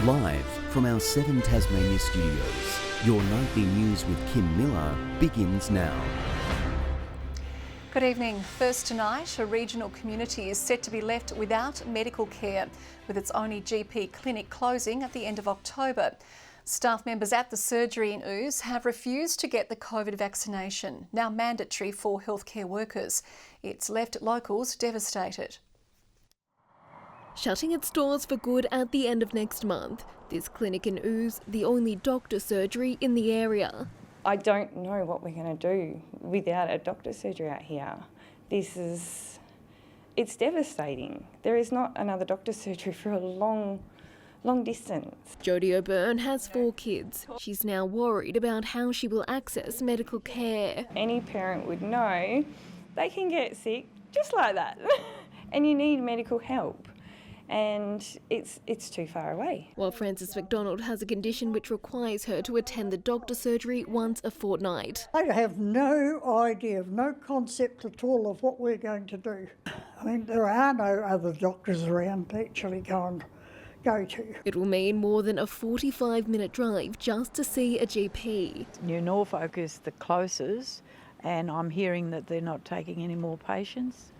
Live from our 7 Tasmania studios, your nightly news with Kim Miller begins now. Good evening. First tonight, a regional community is set to be left without medical care, with its only GP clinic closing at the end of October. Staff members at the surgery in Ouse have refused to get the COVID vaccination, now mandatory for healthcare workers. It's left locals devastated. Shutting its doors for good at the end of next month, this clinic in Ouse, the only doctor surgery in the area. I don't know what we're going to do without a doctor's surgery out here. It's devastating. There is not another doctor's surgery for a long distance. Jodie O'Byrne has 4 kids. She's now worried about how she will access medical care. Any parent would know they can get sick just like that and you need medical help. And it's too far away. While Frances McDonald has a condition which requires her to attend the doctor surgery once a fortnight. I have no idea, no concept at all of what we're going to do. I mean, there are no other doctors around to actually go to. It will mean more than a 45-minute drive just to see a GP. New Norfolk is the closest, and I'm hearing that they're not taking any more patients.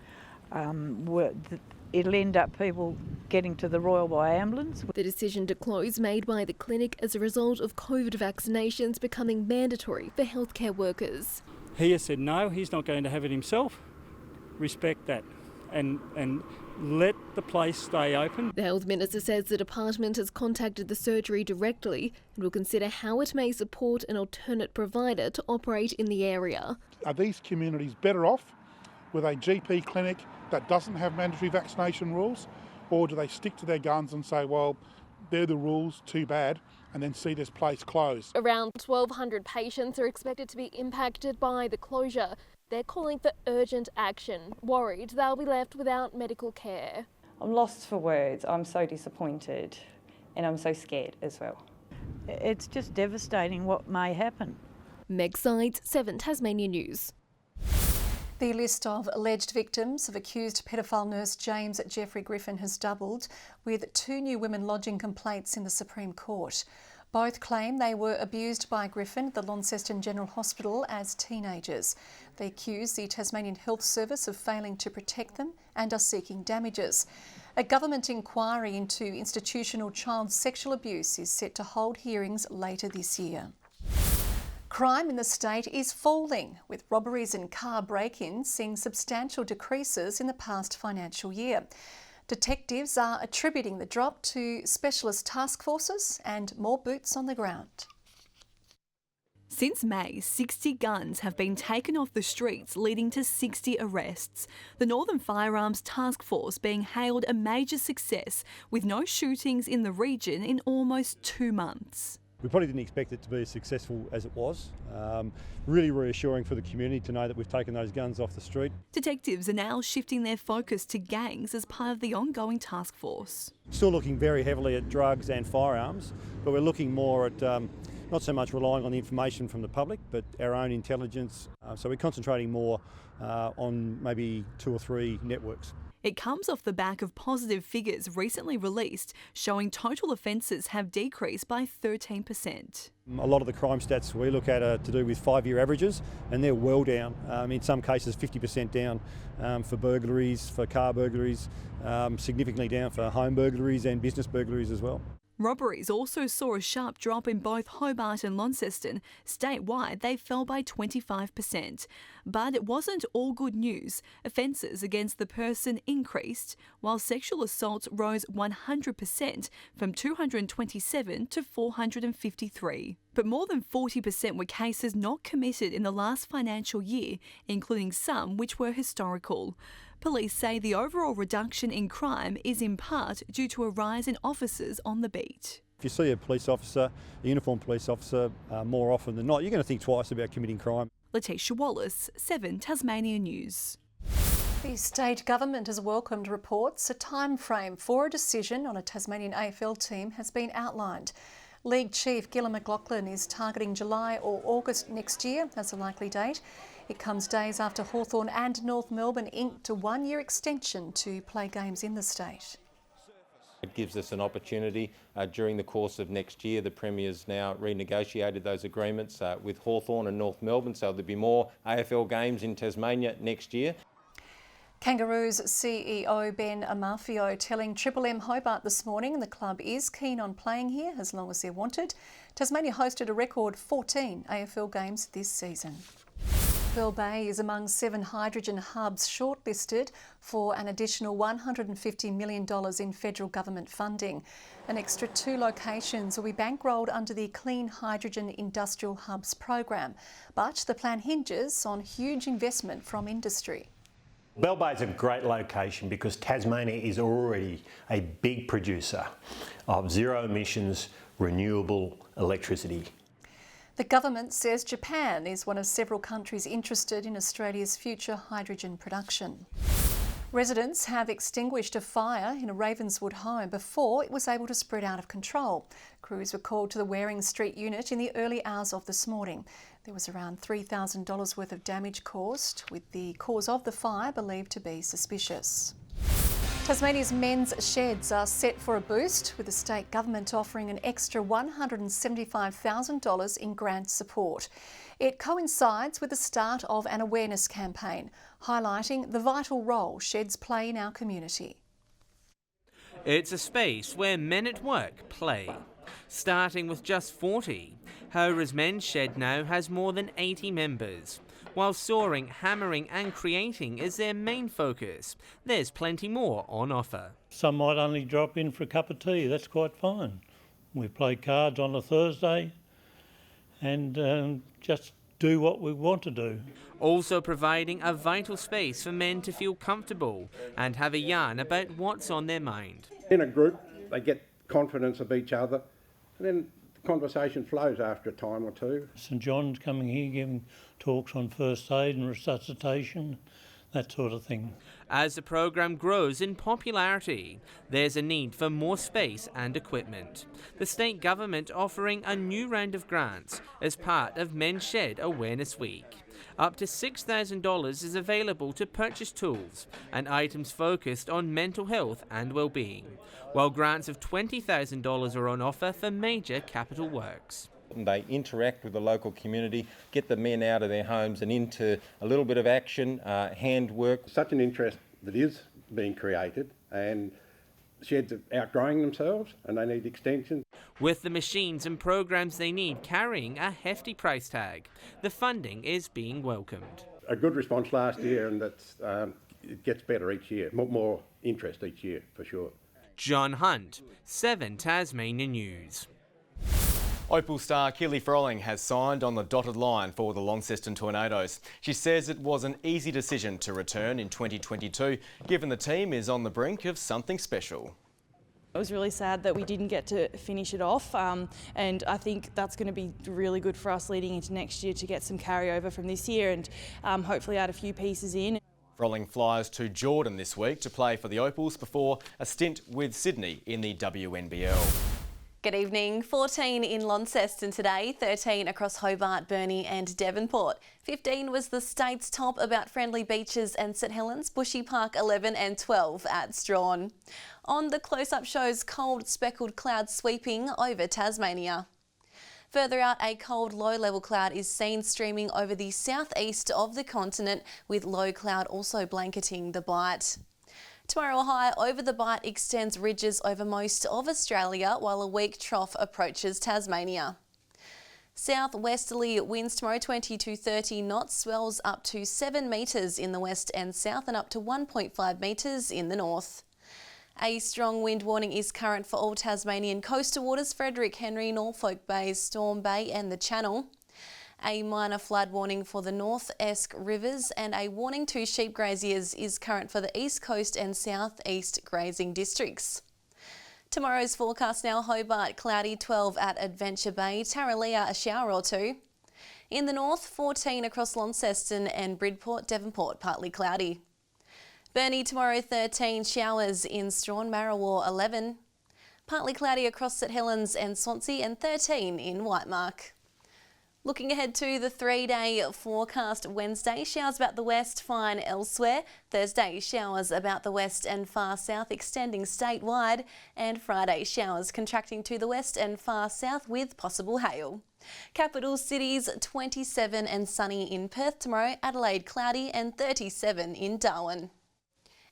It'll end up people getting to the Royal by ambulance. The decision to close made by the clinic as a result of COVID vaccinations becoming mandatory for healthcare workers. He has said no, he's not going to have it himself. Respect that and let the place stay open. The Health Minister says the department has contacted the surgery directly and will consider how it may support an alternate provider to operate in the area. Are these communities better off with a GP clinic that doesn't have mandatory vaccination rules, or do they stick to their guns and say, well, they're the rules, too bad, and then see this place close? Around 1,200 patients are expected to be impacted by the closure. They're calling for urgent action, worried they'll be left without medical care. I'm lost for words. I'm so disappointed and I'm so scared as well. It's just devastating what may happen. Meg Sides, 7 Tasmania News. The list of alleged victims of accused pedophile nurse James Jeffrey Griffin has doubled, with 2 new women lodging complaints in the Supreme Court. Both claim they were abused by Griffin at the Launceston General Hospital as teenagers. They accuse the Tasmanian Health Service of failing to protect them and are seeking damages. A government inquiry into institutional child sexual abuse is set to hold hearings later this year. Crime in the state is falling, with robberies and car break-ins seeing substantial decreases in the past financial year. Detectives are attributing the drop to specialist task forces and more boots on the ground. Since May, 60 guns have been taken off the streets, leading to 60 arrests. The Northern Firearms Task Force being hailed a major success, with no shootings in the region in almost 2 months. We probably didn't expect it to be as successful as it was. Really reassuring for the community to know that we've taken those guns off the street. Detectives are now shifting their focus to gangs as part of the ongoing task force. Still looking very heavily at drugs and firearms, but we're looking more at not so much relying on the information from the public, but our own intelligence. So we're concentrating more on maybe 2 or 3 networks. It comes off the back of positive figures recently released, showing total offences have decreased by 13%. A lot of the crime stats we look at are to do with 5-year averages, and they're well down. In some cases 50% down for burglaries, for car burglaries, significantly down for home burglaries and business burglaries as well. Robberies also saw a sharp drop in both Hobart and Launceston. Statewide, they fell by 25%. But it wasn't all good news. Offences against the person increased, while sexual assaults rose 100% from 227 to 453. But more than 40% were cases not committed in the last financial year, including some which were historical. Police say the overall reduction in crime is in part due to a rise in officers on the beat. If you see a police officer, a uniformed police officer, more often than not, you're going to think twice about committing crime. Letitia Wallace, 7 Tasmania News. The state government has welcomed reports a time frame for a decision on a Tasmanian AFL team has been outlined. League Chief Gillon McLaughlin is targeting July or August next year as a likely date. It comes days after Hawthorn and North Melbourne inked a 1-year extension to play games in the state. It gives us an opportunity during the course of next year. The Premier's now renegotiated those agreements with Hawthorn and North Melbourne, so there'll be more AFL games in Tasmania next year. Kangaroos CEO Ben Amafio telling Triple M Hobart this morning the club is keen on playing here as long as they're wanted. Tasmania hosted a record 14 AFL games this season. Pearl Bay is among 7 hydrogen hubs shortlisted for an additional $150 million in federal government funding. An extra 2 locations will be bankrolled under the Clean Hydrogen Industrial Hubs program, but the plan hinges on huge investment from industry. Bell Bay is a great location because Tasmania is already a big producer of zero emissions renewable electricity. The government says Japan is one of several countries interested in Australia's future hydrogen production. Residents have extinguished a fire in a Ravenswood home before it was able to spread out of control. Crews were called to the Waring Street unit in the early hours of this morning. There was around $3,000 worth of damage caused, with the cause of the fire believed to be suspicious. Tasmania's men's sheds are set for a boost, with the state government offering an extra $175,000 in grant support. It coincides with the start of an awareness campaign, highlighting the vital role sheds play in our community. It's a space where men at work play. Starting with just 40, Hora's Men's Shed now has more than 80 members. While sawing, hammering and creating is their main focus, there's plenty more on offer. Some might only drop in for a cup of tea, that's quite fine. We play cards on a Thursday and just do what we want to do. Also providing a vital space for men to feel comfortable and have a yarn about what's on their mind. In a group, they get confidence of each other, and then the conversation flows after a time or two. St John's coming here giving talks on first aid and resuscitation, that sort of thing. As the program grows in popularity, there's a need for more space and equipment. The state government offering a new round of grants as part of Men's Shed Awareness Week. Up to $6,000 is available to purchase tools and items focused on mental health and well-being, while grants of $20,000 are on offer for major capital works. They interact with the local community, get the men out of their homes and into a little bit of action, handwork. Such an interest that is being created, and sheds are outgrowing themselves and they need extension. With the machines and programs they need carrying a hefty price tag, the funding is being welcomed. A good response last year, and that's it gets better each year, more interest each year for sure. John Hunt, 7 Tasmania News. Opal star Keely Froling has signed on the dotted line for the Launceston Tornadoes. She says it was an easy decision to return in 2022, given the team is on the brink of something special. It was really sad that we didn't get to finish it off, and I think that's going to be really good for us leading into next year to get some carryover from this year and hopefully add a few pieces in. Froling flies to Jordan this week to play for the Opals before a stint with Sydney in the WNBL. Good evening. 14 in Launceston today, 13 across Hobart, Burnie and Devonport. 15 was the state's top about friendly beaches and St Helens, Bushy Park 11 and 12 at Strawn. On the close-up shows cold speckled clouds sweeping over Tasmania. Further out, a cold low-level cloud is seen streaming over the southeast of the continent, with low cloud also blanketing the Bight. Tomorrow, a high over the Bight extends ridges over most of Australia, while a weak trough approaches Tasmania. Southwesterly winds tomorrow 20 to 30 knots, swells up to 7 metres in the west and south and up to 1.5 metres in the north. A strong wind warning is current for all Tasmanian coastal waters, Frederick, Henry, Norfolk Bay, Storm Bay and the Channel. A minor flood warning for the North Esk rivers and a warning to sheep graziers is current for the east coast and southeast grazing districts. Tomorrow's forecast now: Hobart cloudy, 12 at Adventure Bay, Tarraleah a shower or 2. In the north, 14 across Launceston and Bridport, Devonport partly cloudy. Burnie tomorrow 13 showers in Strawn, Marrawar 11. Partly cloudy across St Helens and Swansea and 13 in Whitemark. Looking ahead to the 3-day forecast: Wednesday, showers about the west, fine elsewhere. Thursday, showers about the west and far south, extending statewide. And Friday, showers contracting to the west and far south with possible hail. Capital cities: 27 and sunny in Perth tomorrow, Adelaide cloudy and 37 in Darwin.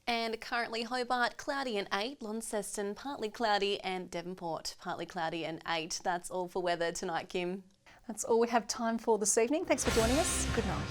And currently Hobart cloudy and 8, Launceston partly cloudy and Devonport partly cloudy and 8. That's all for weather tonight, Kim. That's all we have time for this evening. Thanks for joining us. Good night.